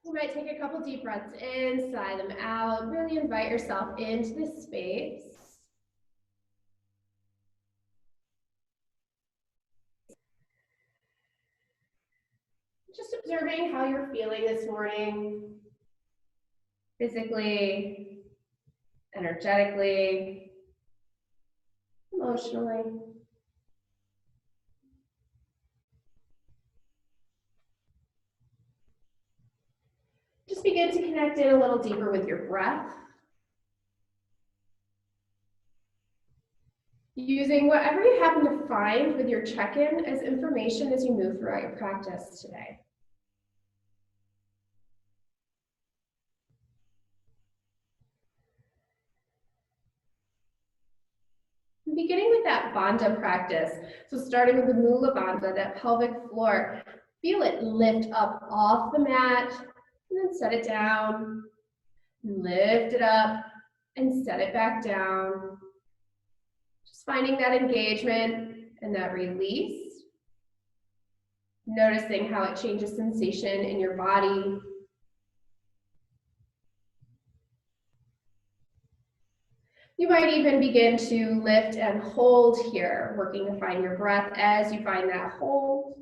You might take a couple deep breaths in, sigh them out, really invite yourself into this space. Just observing how you're feeling this morning, physically, energetically, emotionally. Just begin to connect in a little deeper with your breath. Using whatever you happen to find with your check-in as information as you move throughout your practice today. Beginning with that bandha practice, so starting with the Mula Bandha, that pelvic floor, feel it lift up off the mat, and then set it down, lift it up, and set it back down. Just finding that engagement and that release, noticing how it changes sensation in your body. You might even begin to lift and hold here, working to find your breath as you find that hold.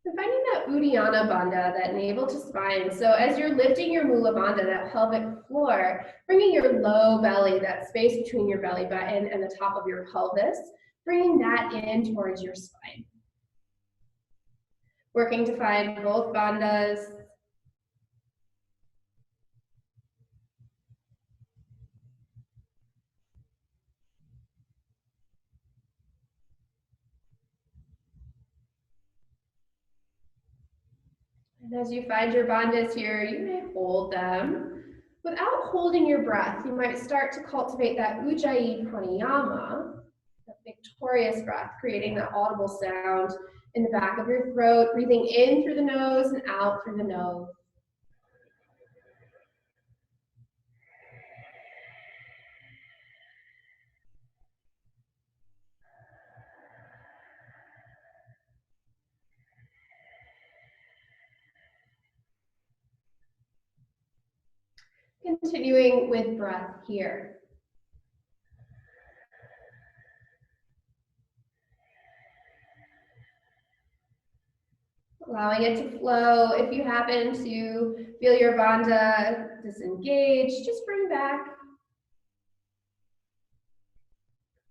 And finding that Uddiyana Bandha, that navel to spine. So as you're lifting your Mula Bandha, that pelvic floor, bringing your low belly, that space between your belly button and the top of your pelvis, bringing that in towards your spine. Working to find both bandhas. And as you find your bandhas here, you may hold them. Without holding your breath, you might start to cultivate that Ujjayi Pranayama, that victorious breath, creating that audible sound in the back of your throat, breathing in through the nose and out through the nose. Continuing with breath here. Allowing it to flow. If you happen to feel your bandha disengage, just bring back.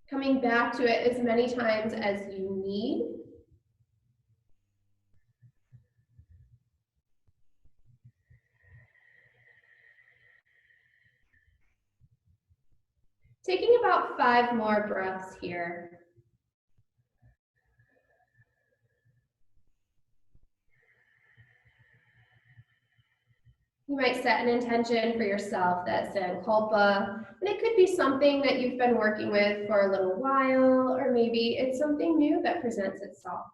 Coming back to it as many times as you need. Taking about 5 more breaths here. You might set an intention for yourself, that sankalpa, and it could be something that you've been working with for a little while, or maybe it's something new that presents itself.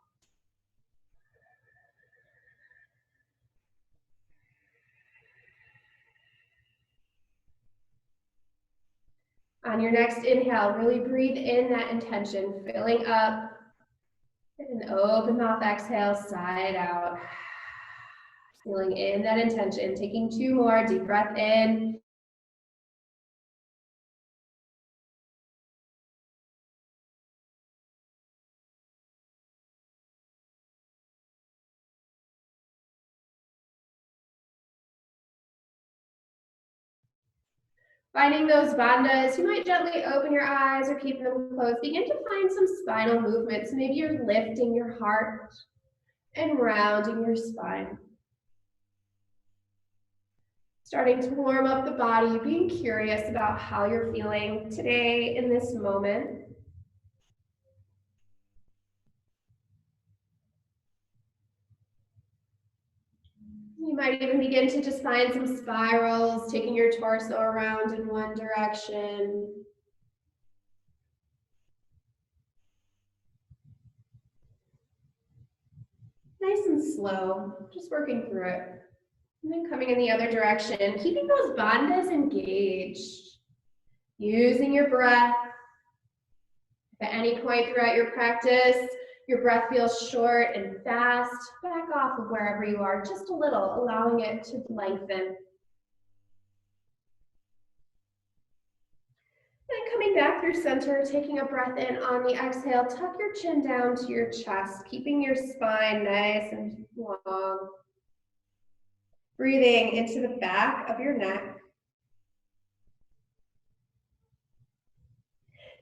On your next inhale, really breathe in that intention, filling up, and open mouth exhale, side out. Feeling in that intention, taking 2 more, deep breath in. Finding those bandhas, you might gently open your eyes or keep them closed. Begin to find some spinal movements. Maybe you're lifting your heart and rounding your spine. Starting to warm up the body, being curious about how you're feeling today in this moment. You might even begin to just find some spirals, taking your torso around in one direction. Nice and slow, just working through it. And then coming in the other direction, keeping those bandhas engaged. Using your breath, If at any point throughout your practice, your breath feels short and fast, back off of wherever you are just a little, allowing it to lengthen. And coming back through center, taking a breath in on the exhale, tuck your chin down to your chest, keeping your spine nice and long. Breathing into the back of your neck.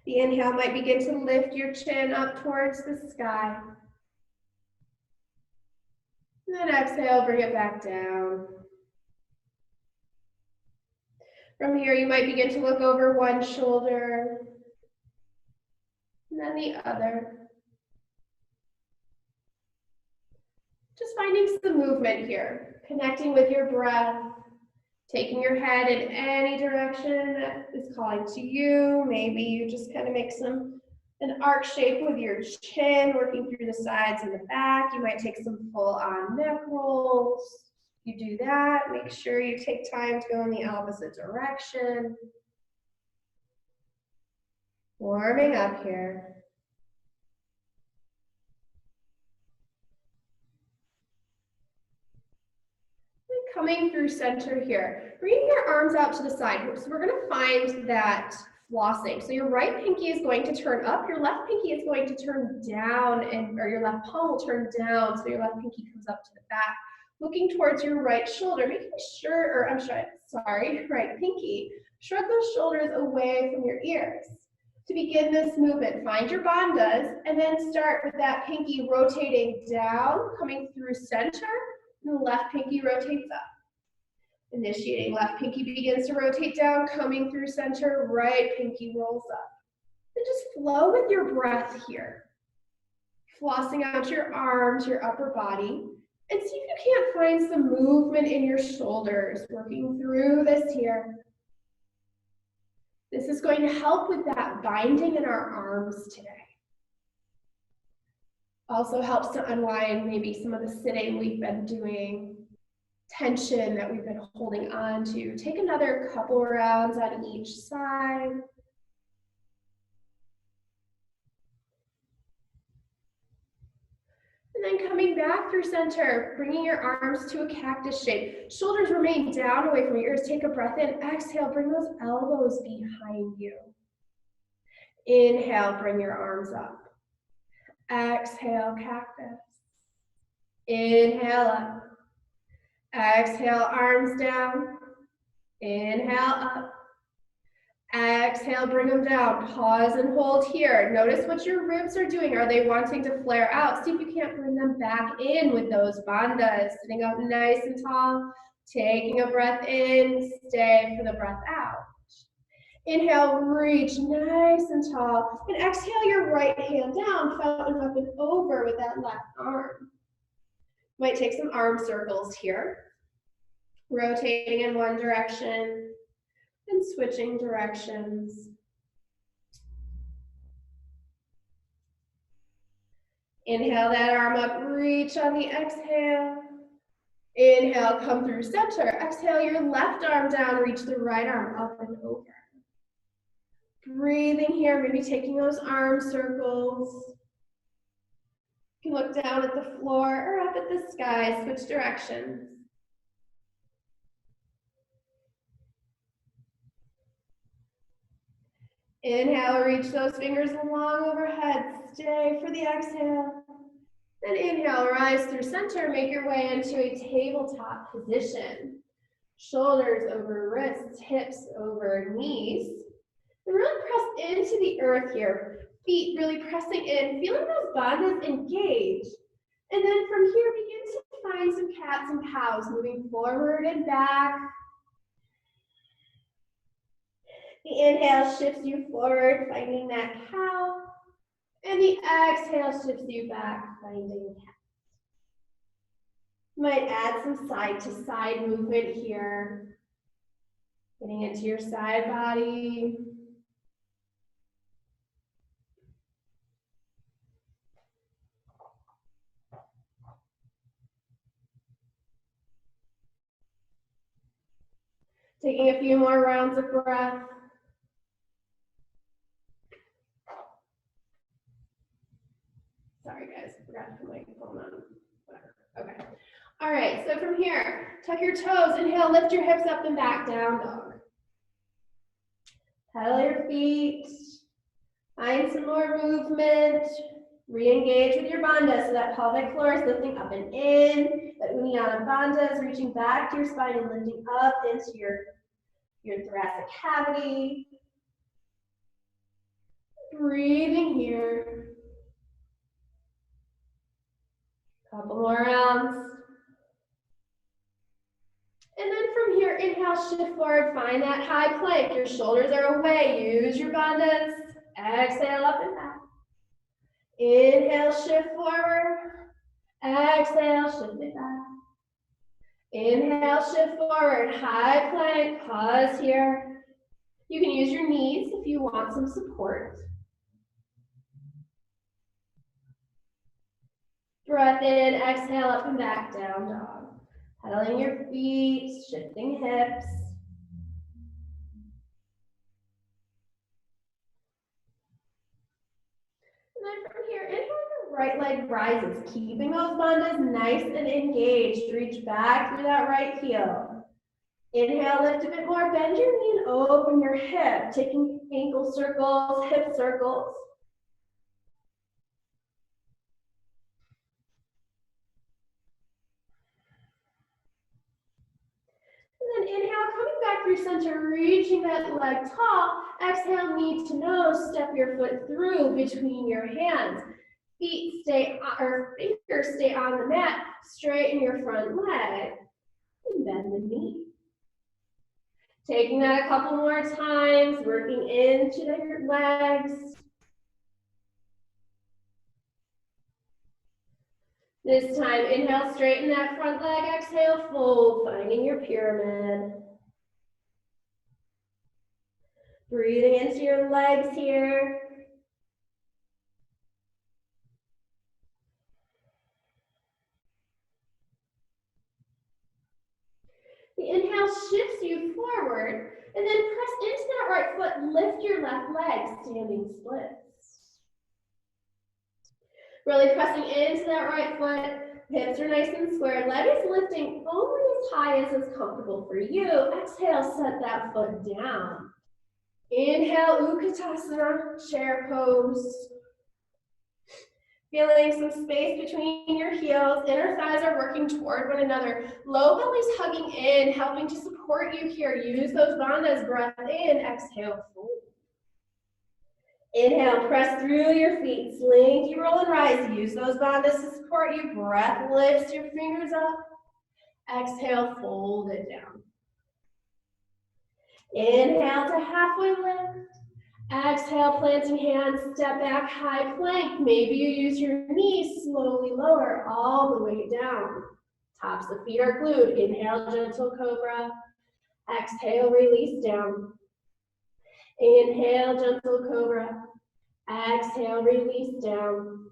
The inhale might begin to lift your chin up towards the sky. And then exhale, bring it back down. From here, you might begin to look over one shoulder, and then the other. Just finding some movement here, connecting with your breath, taking your head in any direction that is calling to you. Maybe you just kind of make an arc shape with your chin, working through the sides and the back. You might take some full-on neck rolls. You do that, make sure you take time to go in the opposite direction. Warming up here. Coming through center here, bringing your arms out to the side. So we're gonna find that flossing. So your right pinky is going to turn up, your left pinky is going to turn down, or your left palm will turn down, so your left pinky comes up to the back. Looking towards your right shoulder, making sure, right pinky. Shrug those shoulders away from your ears. To begin this movement, find your bandhas, and then start with that pinky rotating down, coming through center, and the left pinky rotates up. Initiating, left pinky begins to rotate down, coming through center, right pinky rolls up. And just flow with your breath here. Flossing out your arms, your upper body, and see if you can't find some movement in your shoulders, working through this here. This is going to help with that binding in our arms today. Also helps to unwind maybe some of the sitting we've been doing, tension that we've been holding on to. Take another couple rounds on each side. And then coming back through center, bringing your arms to a cactus shape. Shoulders remain down away from your ears. Take a breath in. Exhale, bring those elbows behind you. Inhale, bring your arms up. Exhale, cactus. Inhale up. Exhale, arms down. Inhale up. Exhale, bring them down. Pause and hold here. Notice what your ribs are doing. Are they wanting to flare out? See if you can't bring them back in with those bandhas. Sitting up nice and tall. Taking a breath in. Stay for the breath out. Inhale, reach nice and tall. And exhale your right hand down, fountain up and over with that left arm. Might take some arm circles here. Rotating in one direction and switching directions. Inhale that arm up, reach on the exhale. Inhale, come through center. Exhale your left arm down, reach the right arm up and over. Breathing here, maybe taking those arm circles. You can look down at the floor or up at the sky, switch directions. Inhale, reach those fingers long overhead. Stay for the exhale. Then inhale, rise through center, make your way into a tabletop position. Shoulders over wrists, hips over knees. And really press into the earth here. Feet really pressing in, feeling those bandhas engage. And then from here, begin to find some cats and cows, moving forward and back. The inhale shifts you forward, finding that cow. And the exhale shifts you back, finding cat. You might add some side to side movement here. Getting into your side body. Taking a few more rounds of breath. All right, so from here, tuck your toes, inhale, lift your hips up and back, down dog. Pedal your feet, find some more movement. Re-engage with your bandha so that pelvic floor is lifting up and in. That Uddiyana bandha is reaching back to your spine and lifting up into your thoracic cavity. Breathing here. Couple more rounds. And then from here, inhale, shift forward, find that high plank. Your shoulders are away. Use your bandhas. Exhale, up and back. Inhale, shift forward. Exhale, shift it back. Inhale, shift forward, high plank, pause here. You can use your knees if you want some support. Breath in, exhale, up and back, down dog. Pedaling your feet, shifting hips. And then from here, inhale, your right leg rises, keeping those bandhas nice and engaged. Reach back through that right heel. Inhale, lift a bit more, bend your knee and open your hip, taking ankle circles, hip circles. And then inhale, coming back through center, reaching that leg tall. Exhale, knee to nose, step your foot through between your hands. Feet stay, or fingers stay on the mat, straighten your front leg, and bend the knee. Taking that a couple more times, working into your legs. This time, inhale, straighten that front leg, exhale, fold, finding your pyramid. Breathing into your legs here. The inhale shifts you forward, and then press into that right foot, lift your left leg, standing splits. Really pressing into that right foot, hips are nice and squared, leg is lifting only as high as is comfortable for you. Exhale, set that foot down. Inhale, Utkatasana, chair pose. Feeling some space between your heels, inner thighs are working toward one another. Low belly's hugging in, helping to support you here. Use those bandhas, breath in, exhale, fold. Inhale, press through your feet, slinky roll and rise. Use those bandhas to support you. Breath lifts your fingers up. Exhale, fold it down. Inhale to halfway lift. Exhale, planting hands, step back, high plank. Maybe you use your knees, slowly lower all the way down. Tops of feet are glued. Inhale, gentle cobra. Exhale, release down. Inhale, gentle cobra. Exhale, release down.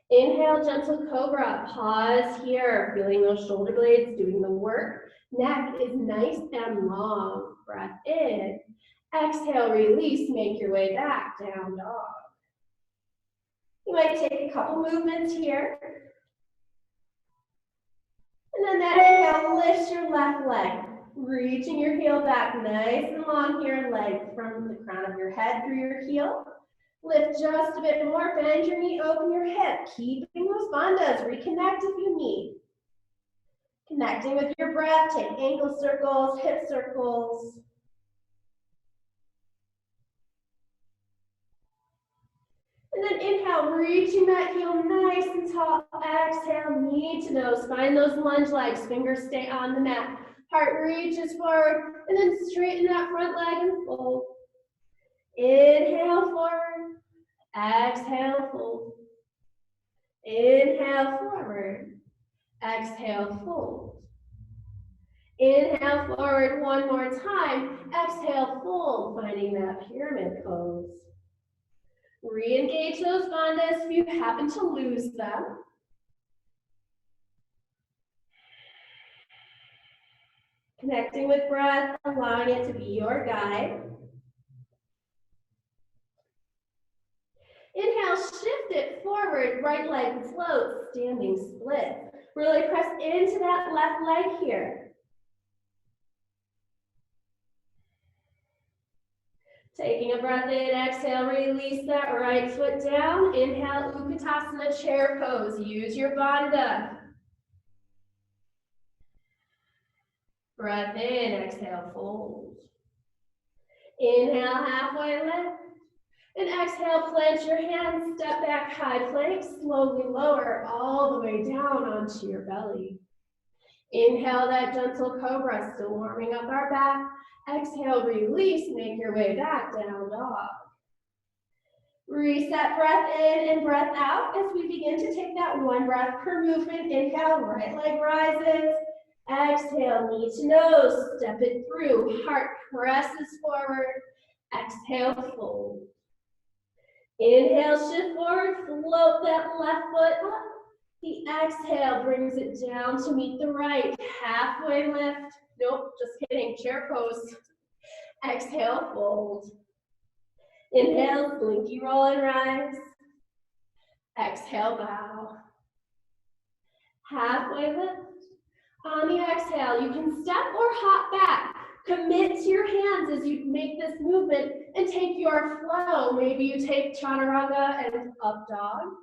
Inhale, gentle cobra. Pause here, feeling those shoulder blades doing the work. Neck is nice and long. Breath in. Exhale, release, make your way back, down dog. You might take a couple movements here. And then that inhale, lift your left leg, reaching your heel back nice and long here, leg from the crown of your head through your heel. Lift just a bit more, bend your knee, open your hip, keeping those bandhas, reconnect if you need. Connecting with your breath, take ankle circles, hip circles. And then inhale, reaching that heel nice and tall. Exhale, knee to nose. Find those lunge legs. Fingers stay on the mat. Heart reaches forward. And then straighten that front leg and fold. Inhale, forward. Exhale, fold. Inhale, forward. Exhale, fold. Inhale, forward one more time. Exhale, fold. Finding that pyramid pose. Re-engage those bandhas if you happen to lose them. Connecting with breath, allowing it to be your guide. Inhale, shift it forward, right leg floats, standing split. Really press into that left leg here. Taking a breath in, exhale, release that right foot down. Inhale, Utkatasana, chair pose. Use your bandha. Breath in, exhale, fold. Inhale, halfway lift. And exhale, plant your hands, step back, high plank, slowly lower all the way down onto your belly. Inhale, that gentle cobra, still warming up our back. Exhale, release, make your way back, down dog. Reset, breath in and breath out as we begin to take that one breath per movement. Inhale, right leg rises. Exhale, knee to nose, step it through. Heart presses forward. Exhale, fold. Inhale, shift forward, float that left foot up. The exhale brings it down to meet the right. Halfway lift. Nope, just kidding, chair pose. Exhale, fold. Inhale, slinky roll and rise. Exhale, bow. Halfway lift. On the exhale, you can step or hop back. Commit to your hands as you make this movement and take your flow. Maybe you take chaturanga and up dog.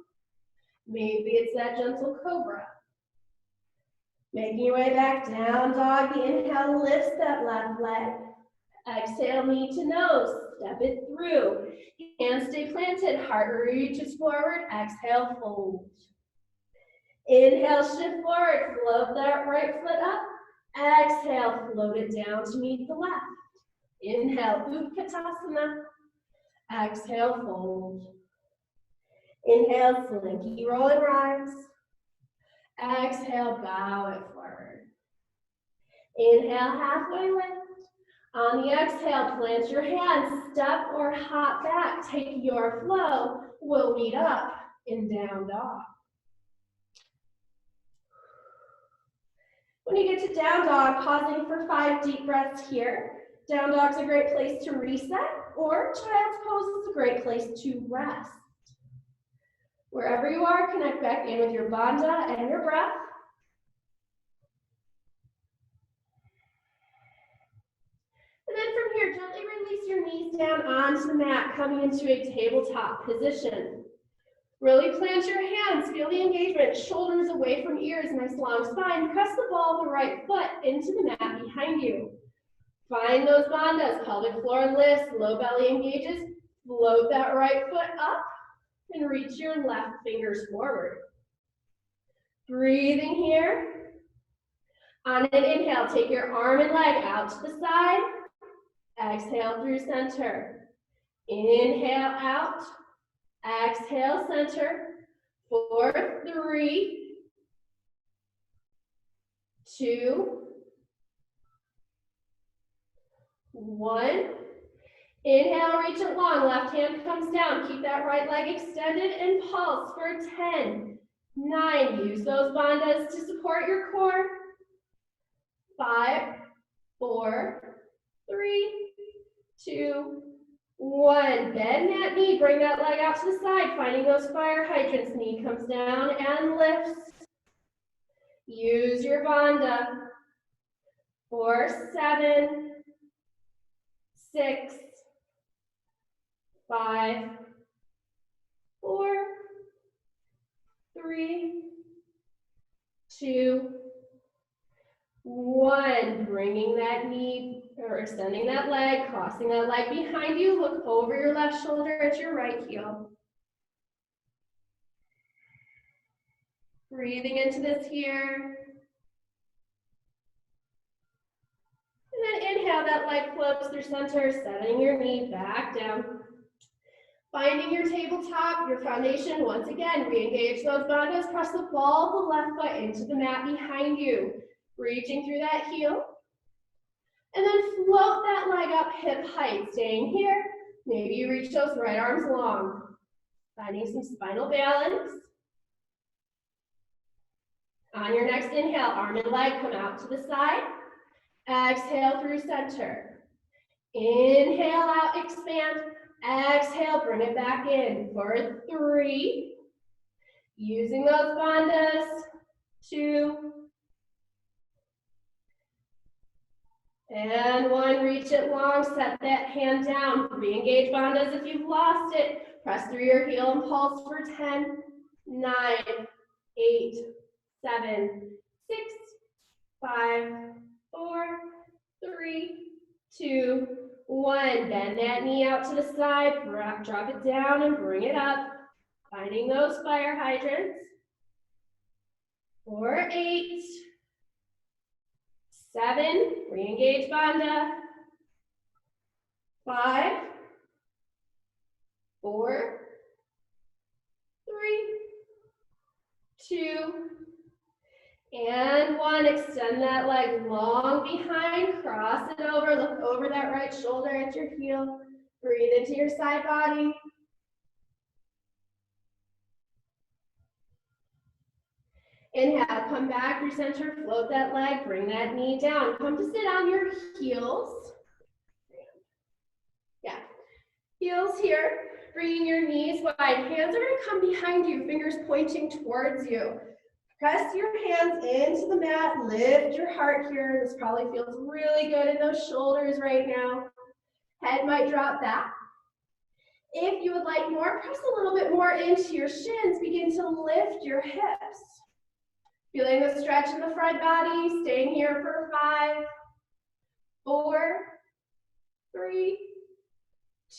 Maybe it's that gentle cobra. Making your way back down dog. The inhale lifts that left leg. Exhale, knee to nose. Step it through. Hands stay planted. Heart reaches forward. Exhale, fold. Inhale, shift forward. Float that right foot up. Exhale, float it down to meet the left. Inhale, Utkatasana. Exhale, fold. Inhale, slinky roll and rise. Exhale, bow it forward. Inhale, halfway lift. On the exhale, plant your hands, step or hop back. Take your flow. We'll meet up in down dog. When you get to down dog, pausing for 5 deep breaths here. Down dog's a great place to reset, or child's pose is a great place to rest. Wherever you are, connect back in with your bandha and your breath. And then from here, gently release your knees down onto the mat, coming into a tabletop position. Really plant your hands, feel the engagement, shoulders away from ears, nice long spine. Press the ball of the right foot into the mat behind you. Find those bandhas, pelvic floor lifts, low belly engages. Float that right foot up and reach your left fingers forward. Breathing here. On an inhale, take your arm and leg out to the side. Exhale through center. Inhale out. Exhale, center. 4, 3, 2, 1. Inhale, reach it long. Left hand comes down. Keep that right leg extended and pulse for 10, 9. Use those bandhas to support your core. 5, 4, 3, 2, 1. Bend that knee, bring that leg out to the side, finding those fire hydrants. Knee comes down and lifts. Use your bandha. 4, 7, 6, 5, 4, 3, 2, 1. Bringing that knee or extending that leg, crossing that leg behind you. Look over your left shoulder at your right heel. Breathing into this here. And then inhale, that leg floats through center, setting your knee back down. Finding your tabletop, your foundation. Once again, re-engage those bandhas. Press the ball of the left foot into the mat behind you. Reaching through that heel. And then float that leg up hip height. Staying here. Maybe you reach those right arms long. Finding some spinal balance. On your next inhale, arm and leg come out to the side. Exhale through center. Inhale out, expand. Exhale, bring it back in for 3. Using those bandhas. 2, and 1. Reach it long, set that hand down. Re-engage bandhas if you've lost it. Press through your heel and pulse for 10, 9, 8, 7, 6, 5, 4, 3, 2, 1. Bend that knee out to the side, drop it down and bring it up. Finding those fire hydrants. 4, 8, 7, re-engage bandha. 5, 4, 3, 2, and 1. Extend that leg long behind, cross it over, look over that right shoulder at your heel. Breathe into your side body. Inhale, come back, recenter, float that leg, bring that knee down. Come to sit on your heels. Yeah, heels here, bringing your knees wide. Hands are gonna come behind you, fingers pointing towards you. Press your hands into the mat, lift your heart here. This probably feels really good in those shoulders right now. Head might drop back. If you would like more, press a little bit more into your shins. Begin to lift your hips. Feeling the stretch in the front body, staying here for 5, 4, 3,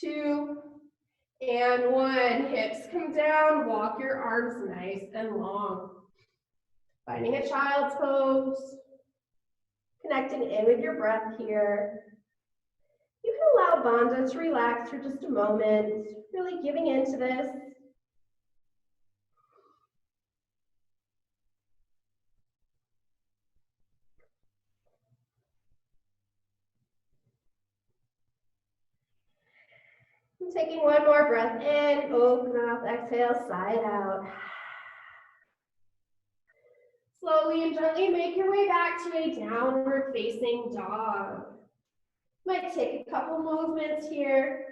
2, and 1. Hips come down, walk your arms nice and long. Finding a child's pose, connecting in with your breath here. You can allow bandha to relax for just a moment, really giving into this. And taking one more breath in, open mouth, exhale, side out. Slowly and gently make your way back to a downward facing dog. Might take a couple movements here.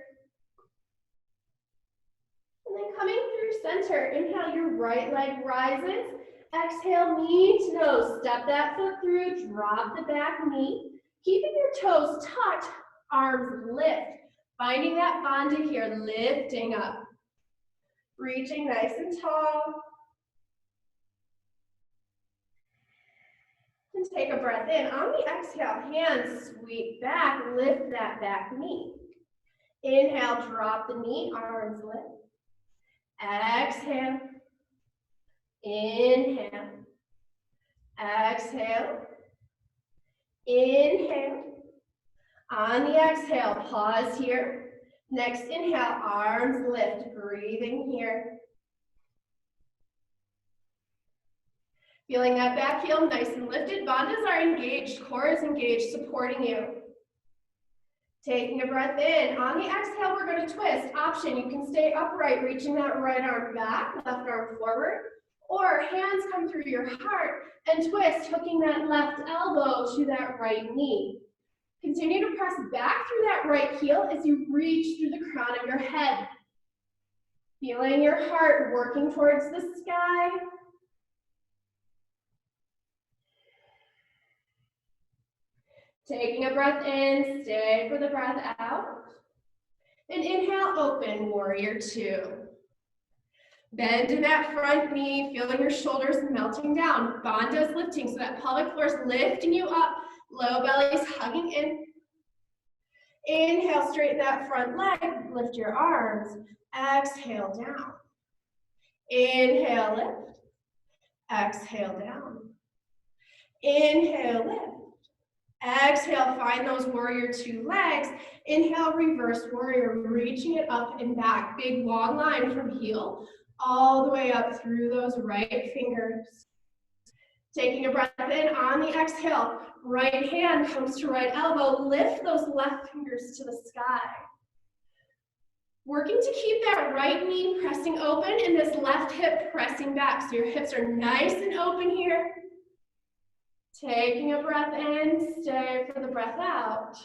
And then coming through center, inhale, your right leg rises. Exhale, knee to nose. Step that foot through, drop the back knee. Keeping your toes tucked, arms lift. Finding that bandha here, lifting up. Reaching nice and tall. And take a breath in. On the exhale, hands sweep back, lift that back knee. Inhale, drop the knee, arms lift. Exhale. Inhale. Exhale. Inhale. On the exhale, pause here. Next inhale, arms lift, breathing here. Feeling that back heel nice and lifted. Bandhas are engaged, core is engaged, supporting you. Taking a breath in. On the exhale, we're going to twist. Option, you can stay upright, reaching that right arm back, left arm forward, or hands come through your heart and twist, hooking that left elbow to that right knee. Continue to press back through that right heel as you reach through the crown of your head. Feeling your heart working towards the sky. Taking a breath in, stay for the breath out. And inhale, open, warrior 2. Bend in that front knee, feeling your shoulders melting down. Bandhas lifting, so that pelvic floor is lifting you up. Low belly's hugging in. Inhale, straighten that front leg, lift your arms. Exhale, down. Inhale, lift. Exhale, down. Inhale, lift. Exhale, find those warrior 2 legs. Inhale, reverse warrior, reaching it up and back. Big long line from heel all the way up through those right fingers. Taking a breath in on the exhale, right hand comes to right elbow. Lift those left fingers to the sky. Working to keep that right knee pressing open and this left hip pressing back. So your hips are nice and open here. Taking a breath in, stay for the breath out.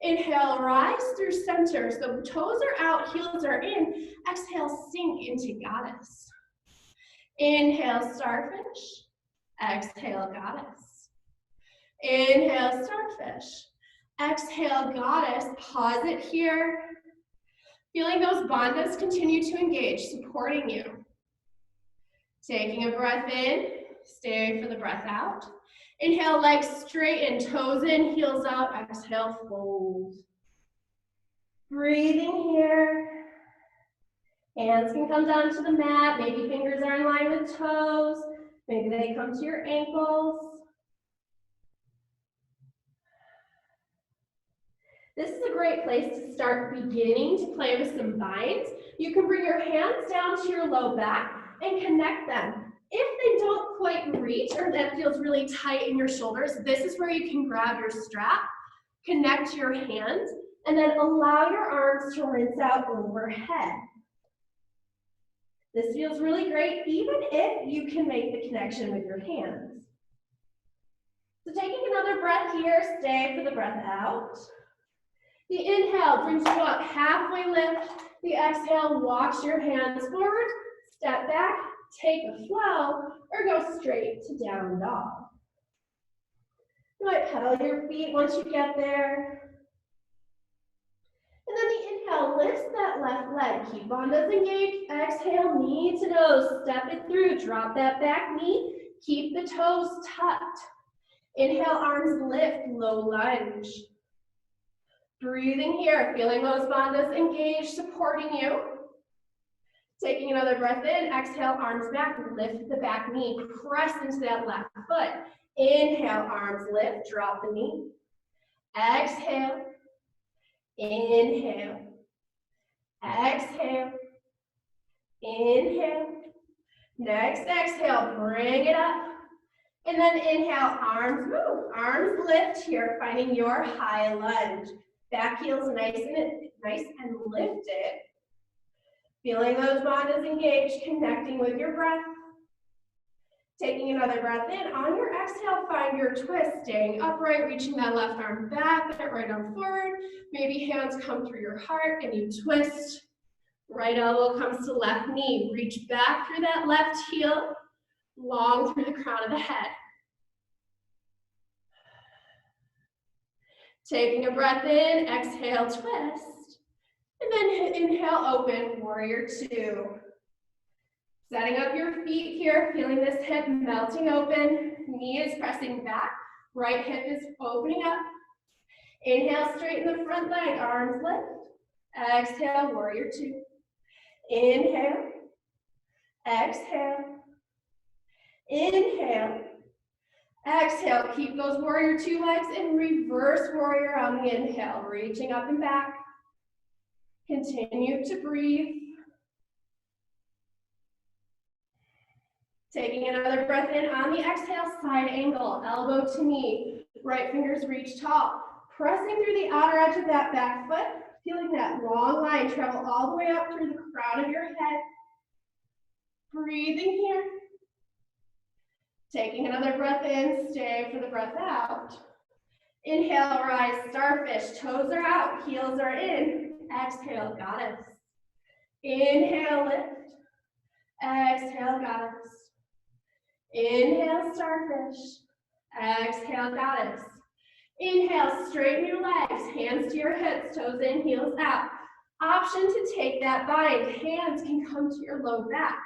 Inhale, rise through center. So toes are out, heels are in. Exhale, sink into goddess. Inhale, starfish. Exhale, goddess. Inhale, starfish. Exhale, goddess. Pause it here. Feeling those bandhas continue to engage, supporting you. Taking a breath in, stay for the breath out. Inhale, legs straighten, toes in, heels out. Exhale, fold. Breathing here. Hands can come down to the mat. Maybe fingers are in line with toes. Maybe they come to your ankles. This is a great place to start beginning to play with some binds. You can bring your hands down to your low back and connect them. If they don't quite reach or that feels really tight in your shoulders, this is where you can grab your strap, connect your hands, and then allow your arms to rinse out overhead. This feels really great even if you can make the connection with your hands. So taking another breath here, stay for the breath out. The inhale brings you up, halfway lift. The exhale walks your hands forward, step back, take a flow, or go straight to down dog. You might pedal your feet once you get there. And then the inhale lifts that left leg. Keep bandhas engaged. Exhale, knee to nose. Step it through. Drop that back knee. Keep the toes tucked. Inhale, arms lift, low lunge. Breathing here, feeling those bandhas engaged, supporting you. Taking another breath in, exhale, arms back, lift the back knee, press into that left foot. Inhale, arms lift, drop the knee. Exhale, inhale, exhale, inhale. Next exhale, bring it up. And then inhale, arms move, arms lift here, finding your high lunge. Back heel's nice and lifted. Feeling those bandhas engaged, connecting with your breath. Taking another breath in. On your exhale, find your twist, staying upright, reaching that left arm back, that right arm forward. Maybe hands come through your heart and you twist. Right elbow comes to left knee. Reach back through that left heel, long through the crown of the head. Taking a breath in, exhale, twist. And then inhale, open, warrior two. Setting up your feet here, feeling this hip melting open. Knee is pressing back, right hip is opening up. Inhale, straighten the front leg, arms lift. Exhale, warrior two. Inhale, exhale, inhale. Exhale, keep those warrior two legs in reverse warrior on the inhale, reaching up and back. Continue to breathe. Taking another breath in on the exhale, side angle, elbow to knee, right fingers reach tall. Pressing through the outer edge of that back foot, feeling that long line travel all the way up through the crown of your head. Breathing here. Taking another breath in, stay for the breath out. Inhale, rise, starfish, toes are out, heels are in. Exhale, goddess. Inhale, lift. Exhale, goddess. Inhale, starfish. Exhale, goddess. Inhale, straighten your legs, hands to your hips, toes in, heels out. Option to take that bind. Hands can come to your low back.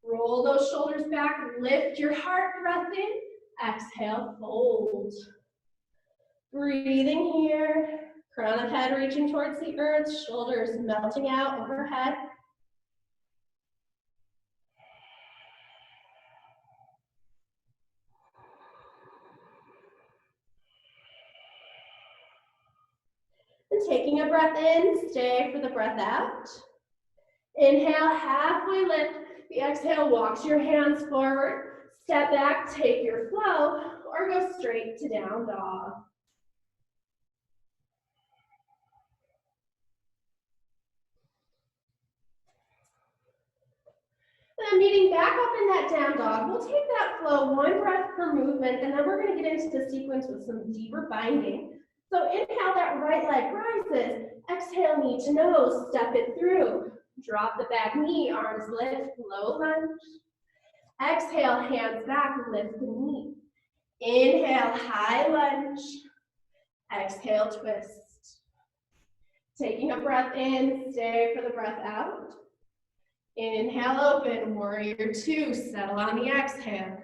Roll those shoulders back, lift your heart, breath in. Exhale, fold. Breathing here. Crown of head reaching towards the earth, shoulders melting out overhead. And taking a breath in, stay for the breath out. Inhale, halfway lift. The exhale walks your hands forward. Step back, take your flow, or go straight to down dog. Then meeting back up in that down dog, we'll take that flow one breath per movement, and then we're going to get into the sequence with some deeper binding. So inhale, that right leg rises. Exhale, knee to nose, step it through. Drop the back knee, arms lift, low lunge. Exhale, hands back, lift the knee. Inhale, high lunge. Exhale, twist. Taking a breath in, stay for the breath out. Inhale, open, warrior two, settle on the exhale.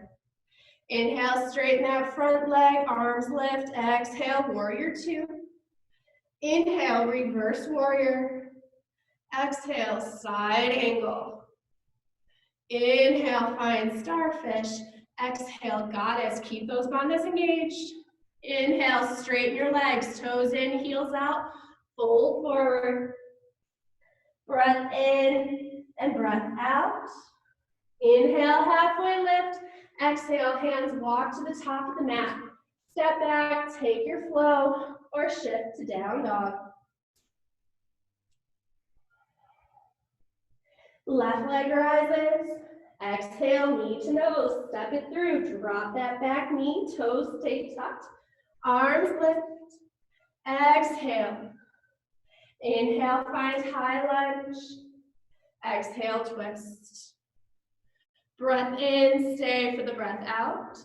Inhale, straighten that front leg, arms lift, exhale, warrior two. Inhale, reverse warrior. Exhale, side angle. Inhale, find starfish. Exhale, goddess, keep those bandhas engaged. Inhale, straighten your legs, toes in, heels out, fold forward. Breath in and breath out. Inhale, halfway lift. Exhale, hands walk to the top of the mat. Step back, take your flow, or shift to down dog. Left leg rises. Exhale, knee to nose. Step it through. Drop that back knee. Toes stay tucked. Arms lift. Exhale. Inhale, find high lunge. Exhale, twist. Breath in, stay for the breath out.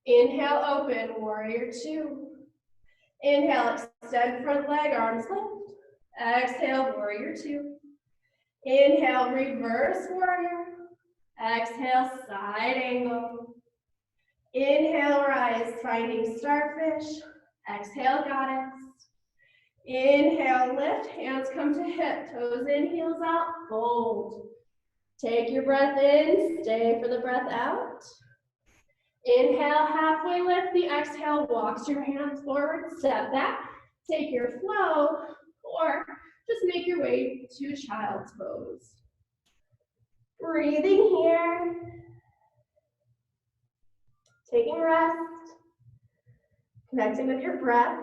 Inhale, open, warrior two. Inhale, extend front leg, arms lift. Exhale, warrior two. Inhale, reverse warrior. Exhale, side angle. Inhale, rise, finding starfish. Exhale, goddess. Inhale, lift, hands come to hip, toes in, heels out, fold. Take your breath in, stay for the breath out. Inhale, halfway lift, the exhale walks your hands forward, step back, take your flow, or just make your way to child's pose. Breathing here, taking rest, connecting with your breath.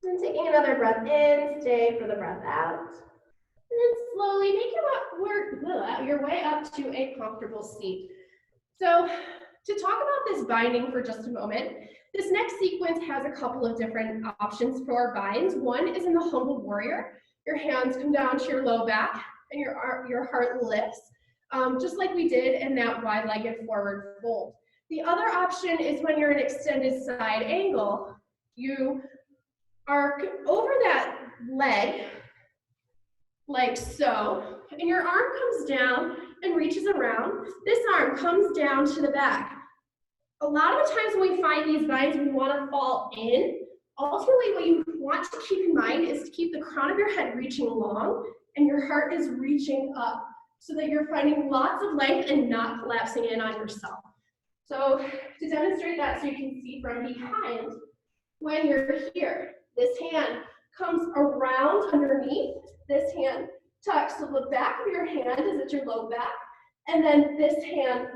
And taking another breath in, stay for the breath out. And then slowly make your way up to a comfortable seat. So to talk about this binding for just a moment, this next sequence has a couple of different options for binds. One is in the humble warrior. Your hands come down to your low back and your heart lifts, just like we did in that wide-legged forward fold. The other option is when you're in extended side angle. You are over that leg, like so, and your arm comes down and reaches around. This arm comes down to the back. A lot of the times when we find these binds, we want to fall in. Ultimately, what you want to keep in mind is to keep the crown of your head reaching long and your heart is reaching up so that you're finding lots of length and not collapsing in on yourself. So to demonstrate that so you can see from behind, when you're here, this hand comes around underneath, this hand tucks, so the back of your hand is at your low back, and then this hand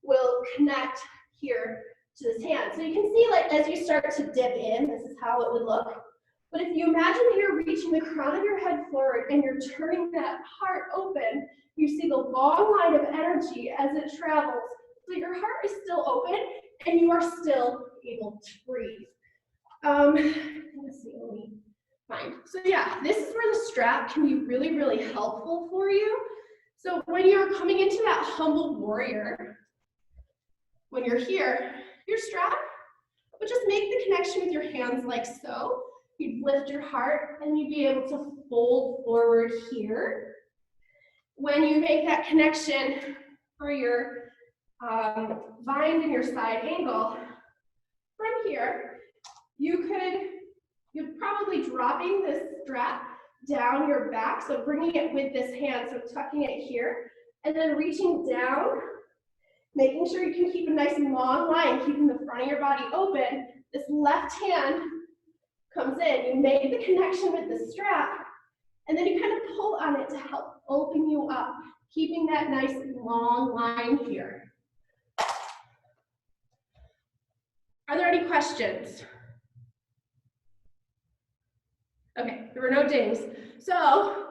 will connect here to this hand. So you can see, like, as you start to dip in, this is how it would look. But if you imagine that you're reaching the crown of your head forward and you're turning that heart open, you see the long line of energy as it travels. So your heart is still open and you are still able to breathe. Let's see, let me find. So yeah, this is where the strap can be really, really helpful for you. So when you're coming into that humble warrior, when you're here, your strap would just make the connection with your hands like so. You'd lift your heart and you'd be able to fold forward here. When you make that connection for your bind and your side angle, from here, you're probably dropping this strap down your back, so bringing it with this hand, so tucking it here, and then reaching down, making sure you can keep a nice and long line, keeping the front of your body open. This left hand comes in, you make the connection with the strap, and then you kind of pull on it to help open you up, keeping that nice long line here. Are there any questions? Okay, there were no dings. So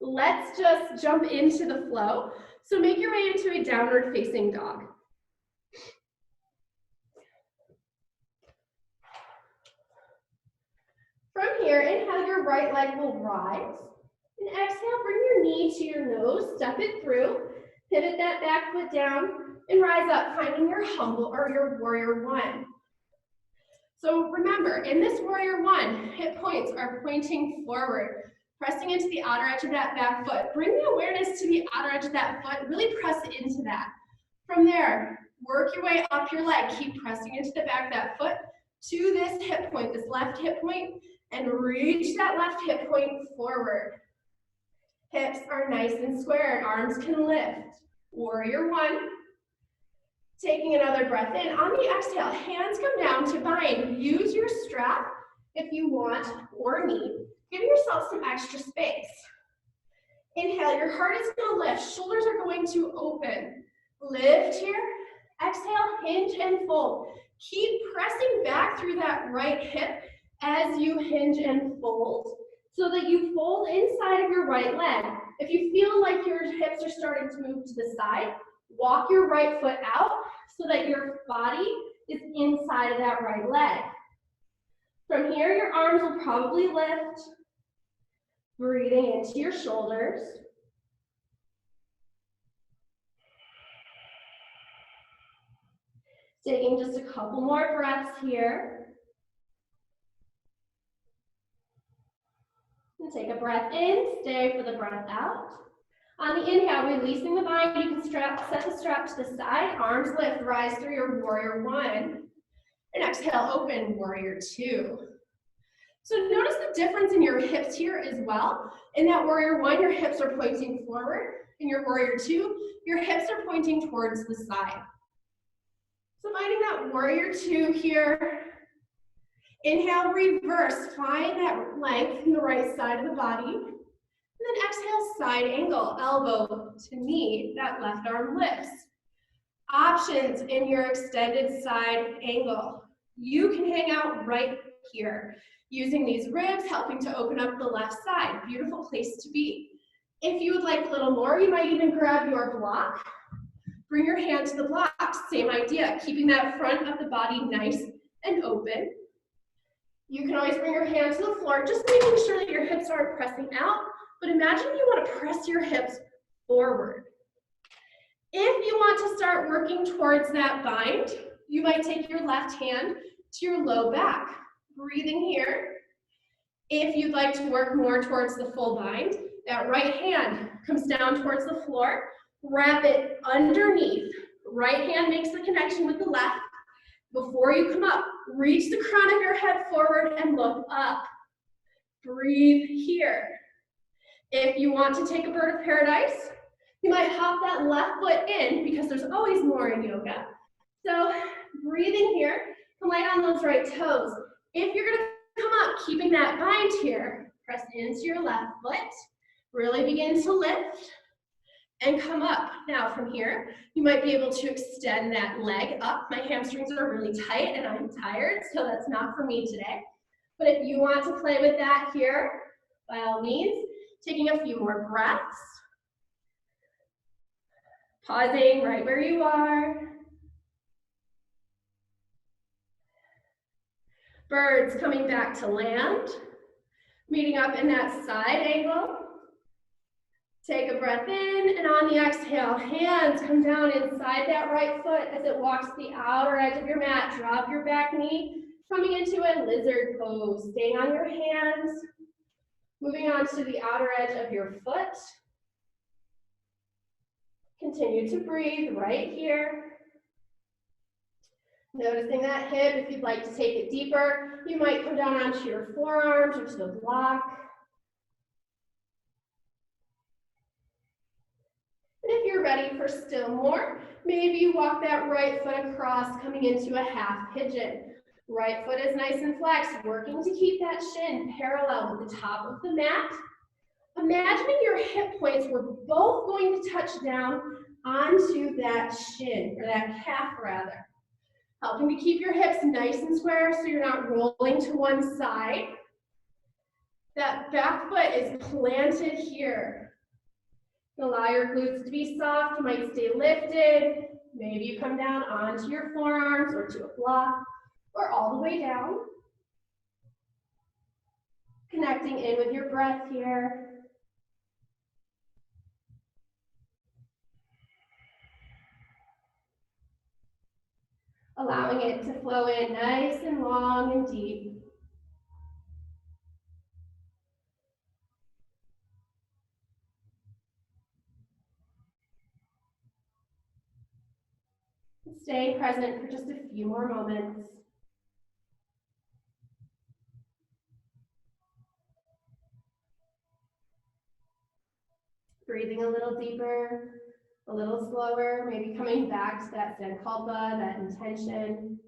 let's just jump into the flow. So make your way into a downward facing dog. From here, inhale, your right leg will rise. And exhale, bring your knee to your nose, step it through, pivot that back foot down, and rise up, finding your humble or your warrior one. So remember, in this warrior one, hip points are pointing forward, pressing into the outer edge of that back foot. Bring the awareness to the outer edge of that foot, really press into that. From there, work your way up your leg, keep pressing into the back of that foot to this hip point, this left hip point, and reach that left hip point forward. Hips are nice and square, arms can lift. Warrior one. Taking another breath in. On the exhale, hands come down to bind. Use your strap if you want or need. Give yourself some extra space. Inhale, your heart is going to lift. Shoulders are going to open. Lift here. Exhale, hinge and fold. Keep pressing back through that right hip as you hinge and fold so that you fold inside of your right leg. If you feel like your hips are starting to move to the side, walk your right foot out so that your body is inside of that right leg. From here, your arms will probably lift, breathing into your shoulders. Taking just a couple more breaths here. And take a breath in, stay for the breath out. On the inhale, releasing the bind, you can set the strap to the side, arms lift, rise through your warrior one. And exhale, open, warrior two. So notice the difference in your hips here as well. In that warrior one, your hips are pointing forward. In your warrior two, your hips are pointing towards the side. So finding that warrior two here. Inhale, reverse, find that length in the right side of the body. And then exhale, side angle, elbow to knee, that left arm lifts. Options in your extended side angle. You can hang out right here, using these ribs, helping to open up the left side. Beautiful place to be. If you would like a little more, you might even grab your block. Bring your hand to the block, same idea, keeping that front of the body nice and open. You can always bring your hand to the floor, just making sure that your hips aren't pressing out, but imagine you want to press your hips forward. If you want to start working towards that bind, you might take your left hand to your low back, breathing here. If you'd like to work more towards the full bind, that right hand comes down towards the floor, wrap it underneath. Right hand makes the connection with the left. Before you come up, reach the crown of your head forward and look up. Breathe here. If you want to take a bird of paradise, you might hop that left foot in because there's always more in yoga. So breathing here, come light on those right toes. If you're gonna come up, keeping that bind here, press into your left foot, really begin to lift and come up. Now from here, you might be able to extend that leg up. My hamstrings are really tight and I'm tired, so that's not for me today. But if you want to play with that here, by all means, taking a few more breaths. Pausing right where you are. Birds coming back to land. Meeting up in that side angle. Take a breath in, and on the exhale, hands come down inside that right foot as it walks the outer edge of your mat. Drop your back knee, coming into a lizard pose. Staying on your hands, moving on to the outer edge of your foot. Continue to breathe right here. Noticing that hip, if you'd like to take it deeper, you might come down onto your forearms or to the block. And if you're ready for still more, maybe you walk that right foot across, coming into a half pigeon. Right foot is nice and flexed, working to keep that shin parallel with the top of the mat. Imagining your hip points were both going to touch down onto that shin, or that calf rather. Helping to keep your hips nice and square so you're not rolling to one side. That back foot is planted here. Allow your glutes to be soft, you might stay lifted. Maybe you come down onto your forearms or to a block or all the way down. Connecting in with your breath here. Allowing it to flow in nice and long and deep. Staying present for just a few more moments. Breathing a little deeper, a little slower, maybe coming back to that sankalpa, that intention.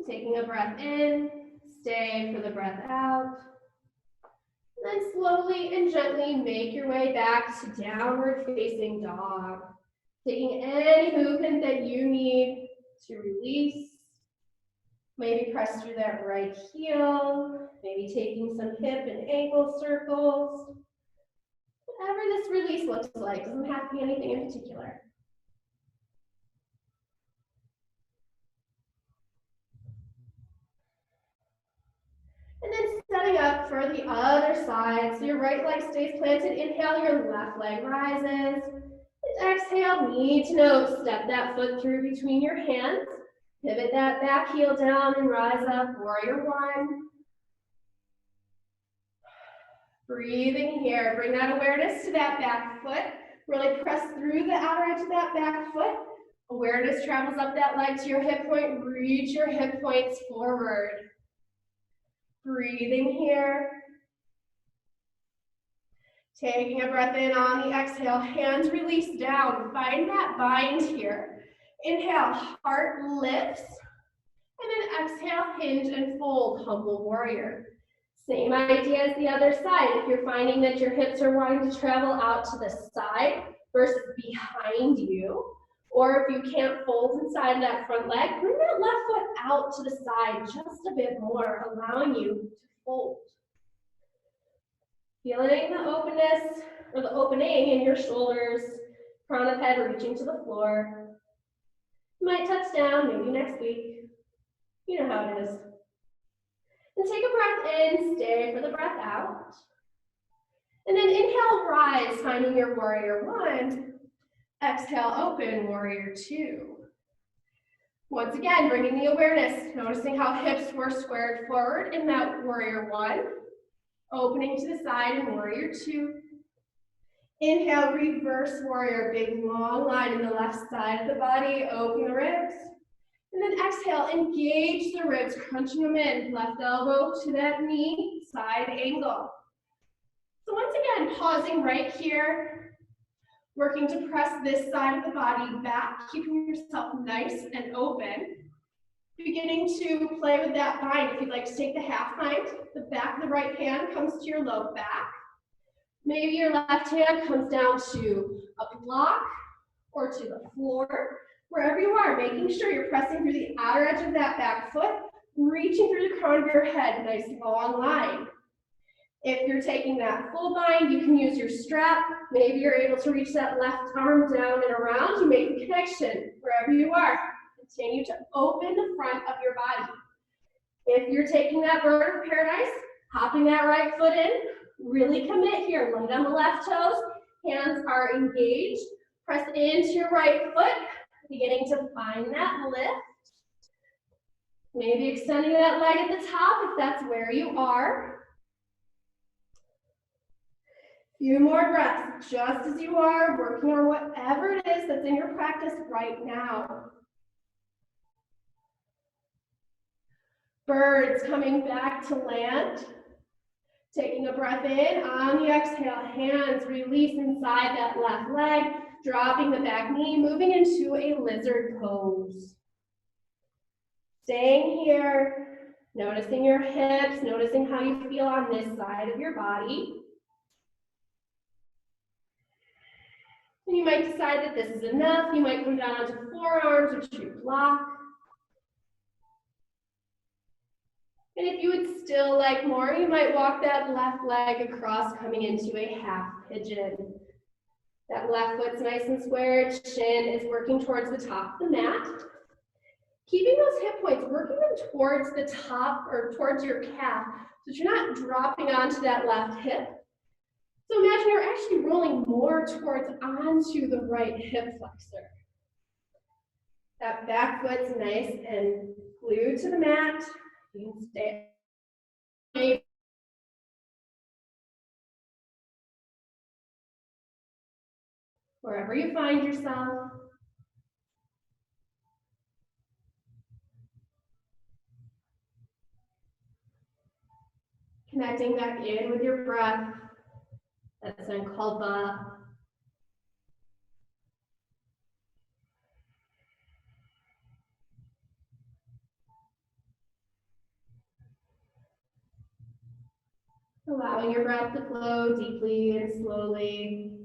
Taking a breath in, stay for the breath out. And then slowly and gently make your way back to downward facing dog. Taking any movement that you need to release. Maybe press through that right heel, maybe taking some hip and ankle circles. Whatever this release looks like, doesn't have to be anything in particular. And then setting up for the other side. So your right leg stays planted. Inhale, your left leg rises. And exhale, knee to nose. Step that foot through between your hands. Pivot that back heel down and rise up, warrior one. Breathing here, bring that awareness to that back foot. Really press through the outer edge of that back foot. Awareness travels up that leg to your hip point. Reach your hip points forward. Breathing here. Taking a breath in on the exhale, hands release down. Find that bind here. Inhale, heart lifts. And then exhale, hinge and fold, humble warrior. Same idea as the other side. If you're finding that your hips are wanting to travel out to the side versus behind you, or if you can't fold inside that front leg, bring that left foot out to the side just a bit more, allowing you to fold. Feeling the openness or the opening in your shoulders, crown of head reaching to the floor. You might touch down, maybe next week. You know how it is. And take a breath in, stay for the breath out. And then inhale, rise, finding your warrior one. Exhale, open, warrior two. Once again, bringing the awareness, noticing how hips were squared forward in that warrior one. Opening to the side in warrior two. Inhale, reverse warrior, big long line in the left side of the body, open the ribs. And then exhale, engage the ribs, crunching them in, left elbow to that knee, side angle. So once again, pausing right here, working to press this side of the body back, keeping yourself nice and open. Beginning to play with that bind. If you'd like to take the half bind, the back of the right hand comes to your low back. Maybe your left hand comes down to a block or to the floor. Wherever you are, making sure you're pressing through the outer edge of that back foot, reaching through the crown of your head, nice long line. If you're taking that full bind, you can use your strap. Maybe you're able to reach that left arm down and around. You make the connection wherever you are. Continue to open the front of your body. If you're taking that bird of paradise, hopping that right foot in, really commit here. Light on the left toes, hands are engaged. Press into your right foot, beginning to find that lift. Maybe extending that leg at the top if that's where you are. Few more breaths, just as you are, working on whatever it is that's in your practice right now. Birds coming back to land. Taking a breath in, on the exhale, hands release inside that left leg, dropping the back knee, moving into a lizard pose. Staying here, noticing your hips, noticing how you feel on this side of your body. And you might decide that this is enough. You might come down onto forearms or to your block. And if you would still like more, you might walk that left leg across, coming into a half pigeon. That left foot's nice and square, chin is working towards the top of the mat. Keeping those hip points, working them towards the top or towards your calf, so that you're not dropping onto that left hip. So imagine you're actually rolling more towards onto the right hip flexor. That back foot's nice and glued to the mat. You can stay wherever you find yourself. Connecting back in with your breath. That's Sankalpa. Allowing your breath to flow deeply and slowly.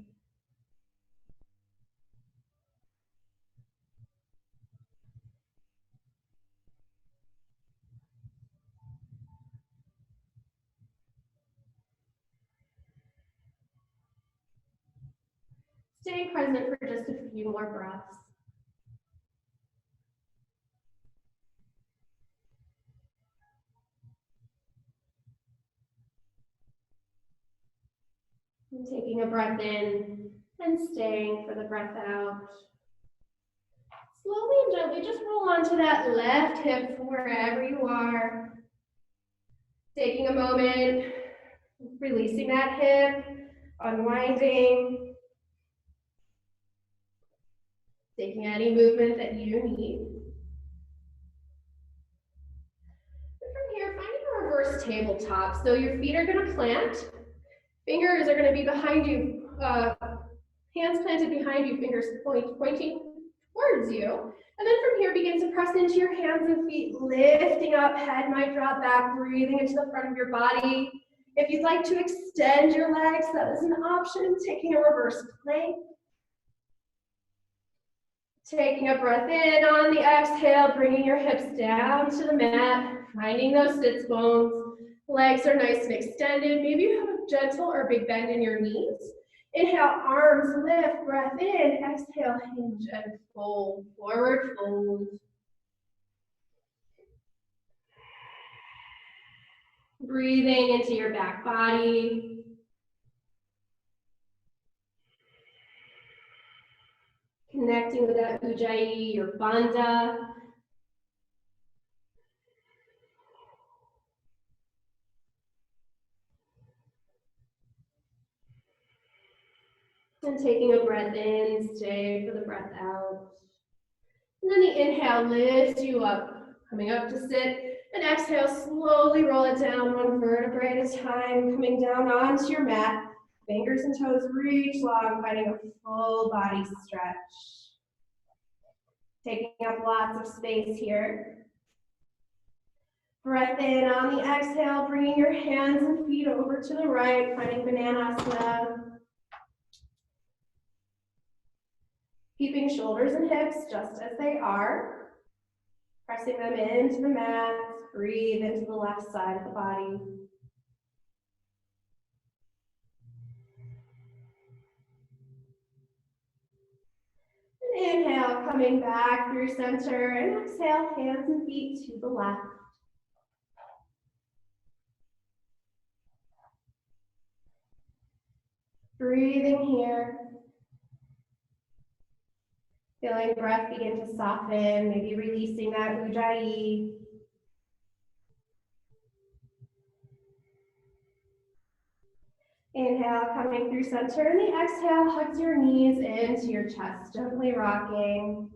Staying present for just a few more breaths. And taking a breath in and staying for the breath out. Slowly and gently just roll onto that left hip from wherever you are. Taking a moment, releasing that hip, unwinding. Taking any movement that you need. And from here, finding a reverse tabletop. So your feet are going to plant. Fingers are going to be behind you. Hands planted behind you, fingers pointing towards you. And then from here, begin to press into your hands and feet, lifting up, head might drop back, breathing into the front of your body. If you'd like to extend your legs, that is an option, taking a reverse plank. Taking a breath in on the exhale, bringing your hips down to the mat, finding those sits bones. Legs are nice and extended. Maybe you have a gentle or big bend in your knees. Inhale, arms lift, breath in. Exhale, hinge and fold, forward fold. Breathing into your back body. Connecting with that ujjayi, your bandha. And taking a breath in, stay for the breath out. And then the inhale lifts you up, coming up to sit. And exhale, slowly roll it down one vertebrae at a time, coming down onto your mat. Fingers and toes reach long, finding a full body stretch. Taking up lots of space here. Breath in on the exhale, bringing your hands and feet over to the right, finding Bananasana. Keeping shoulders and hips just as they are. Pressing them into the mat. Breathe into the left side of the body. And inhale, coming back through center, and exhale, hands and feet to the left. Breathing here. Feeling breath begin to soften, maybe releasing that ujjayi. Inhale, coming through center, and the exhale hugs your knees into your chest, gently rocking.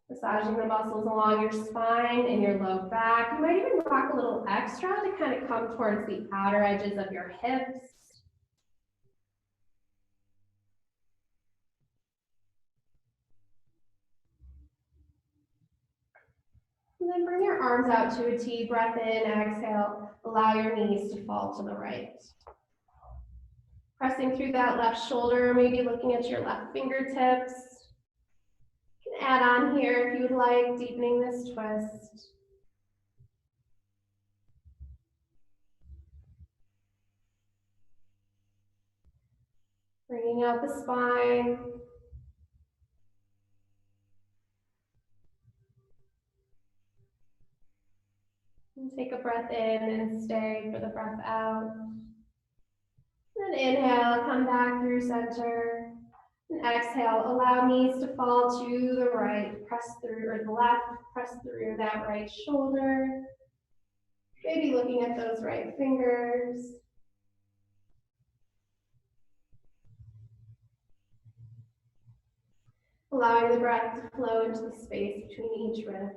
Massaging the muscles along your spine and your low back. You might even rock a little extra to kind of come towards the outer edges of your hips. And then bring your arms out to a T, breath in, exhale. Allow your knees to fall to the right. Pressing through that left shoulder, maybe looking at your left fingertips. You can add on here if you would like, deepening this twist. Bringing out the spine. breath in and stay for the breath out. Then inhale, come back through center. And exhale, allow knees to fall to the right, press through, or the left, press through that right shoulder. Maybe looking at those right fingers. Allowing the breath to flow into the space between each rib.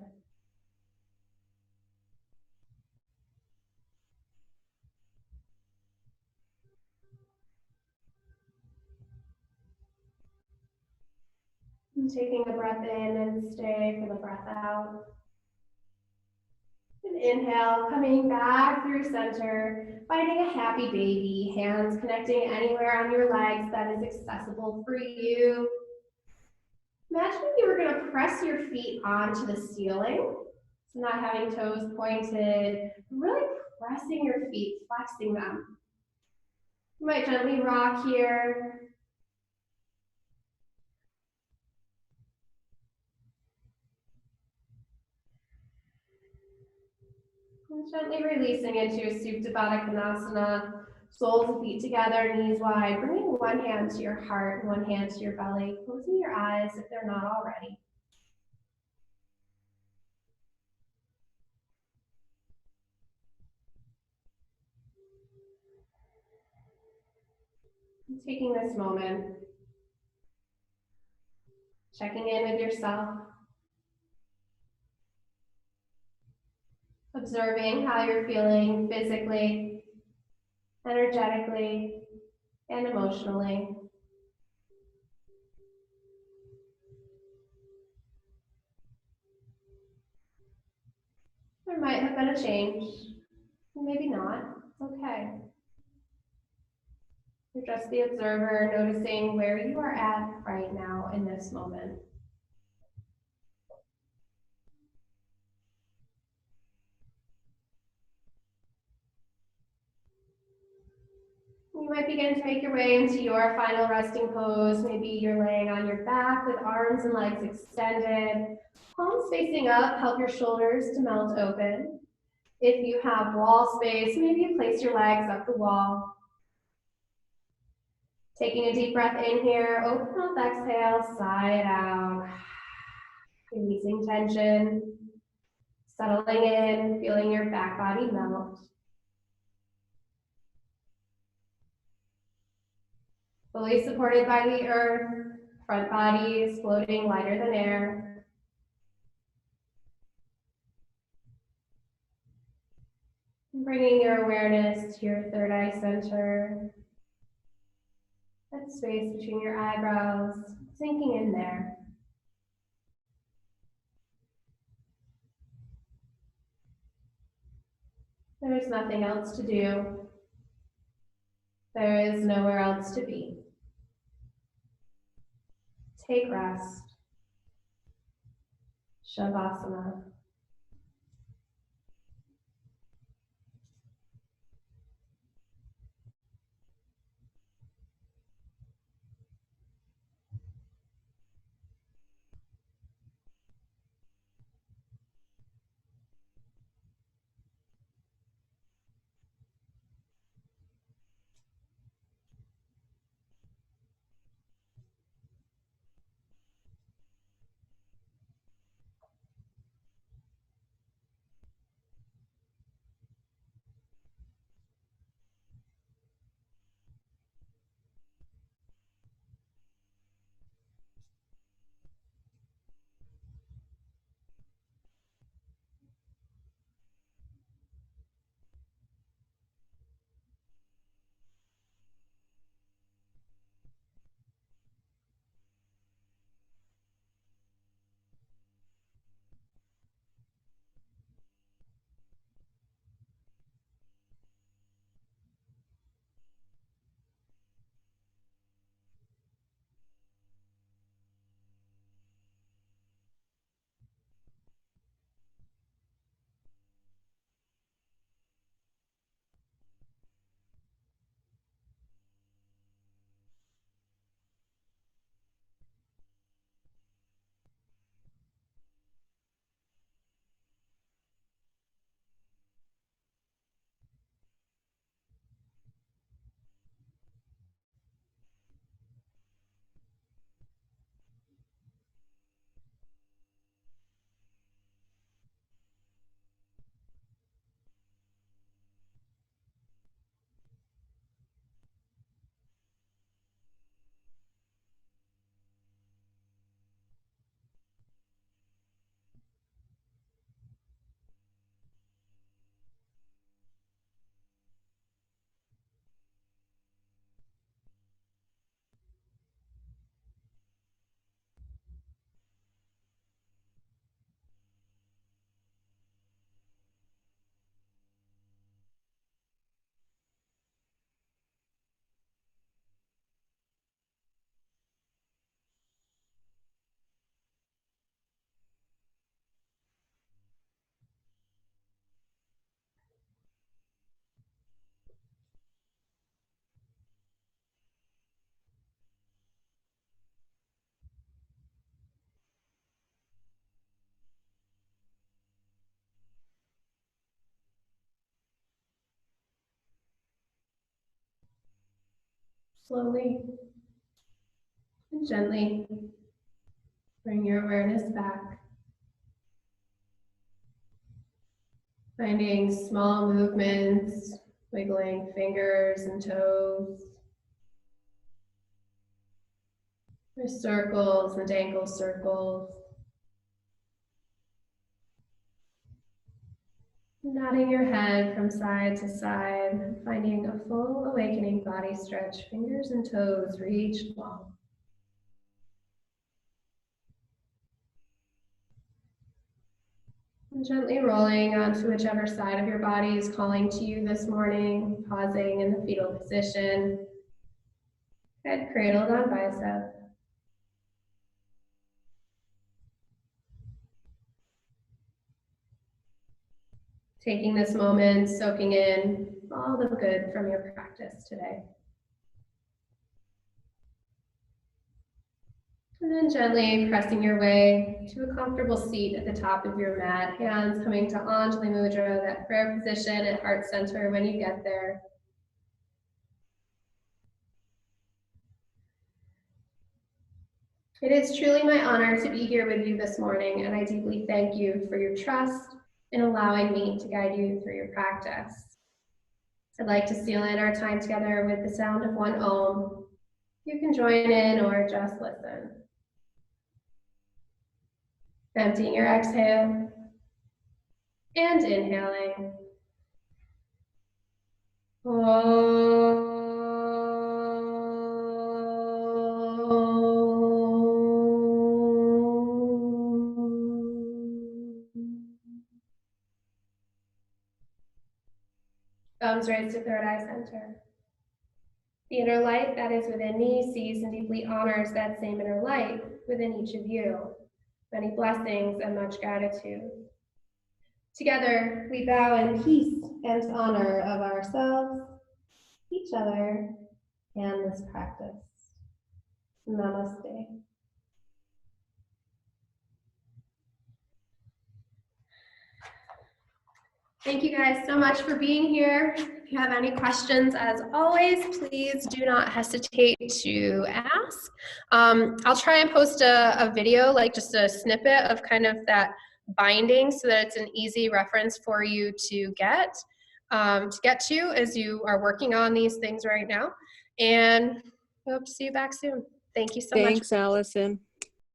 And taking a breath in and stay for the breath out. And inhale, coming back through center, finding a happy baby, hands connecting anywhere on your legs that is accessible for you. Imagine if you were going to press your feet onto the ceiling, so not having toes pointed, really pressing your feet, flexing them. You might gently rock here. And gently releasing into a Supta Baddha Konasana, soles of feet together, knees wide, bringing one hand to your heart, one hand to your belly, closing your eyes if they're not already. And taking this moment, checking in with yourself, observing how you're feeling physically, energetically, and emotionally. There might have been a change, maybe not. It's okay. You're just the observer, noticing where you are at right now in this moment. You might begin to make your way into your final resting pose. Maybe you're laying on your back with arms and legs extended. Palms facing up, help your shoulders to melt open. If you have wall space, maybe you place your legs up the wall. Taking a deep breath in here, open mouth exhale, sigh it out. Releasing tension, settling in, feeling your back body melt. Fully supported by the earth, front body is floating lighter than air. Bringing your awareness to your third eye center. That space between your eyebrows, sinking in there. There's nothing else to do. There is nowhere else to be. Take rest. Shavasana. Slowly and gently bring your awareness back, finding small movements, wiggling fingers and toes, wrist circles and ankle circles, nodding your head from side to side, finding a full awakening body stretch, fingers and toes reach long. And gently rolling onto whichever side of your body is calling to you this morning, pausing in the fetal position, head cradled on bicep. Taking this moment, soaking in all the good from your practice today. And then gently pressing your way to a comfortable seat at the top of your mat, hands coming to Anjali Mudra, that prayer position at heart center when you get there. It is truly my honor to be here with you this morning, and I deeply thank you for your trust in allowing me to guide you through your practice. I'd like to seal in our time together with the sound of one Om. You can join in or just listen. Emptying your exhale and inhaling. Thumbs raised to third eye center. The inner light that is within me sees and deeply honors that same inner light within each of you. Many blessings and much gratitude. Together, we bow in peace and honor of ourselves, each other, and this practice. Namaste. Thank you guys so much for being here. If you have any questions, as always, please do not hesitate to ask. I'll try and post a video, like just a snippet of kind of that binding so that it's an easy reference for you to get to as you are working on these things right now. And I hope to see you back soon. Thank you so much. Thanks, Allyson.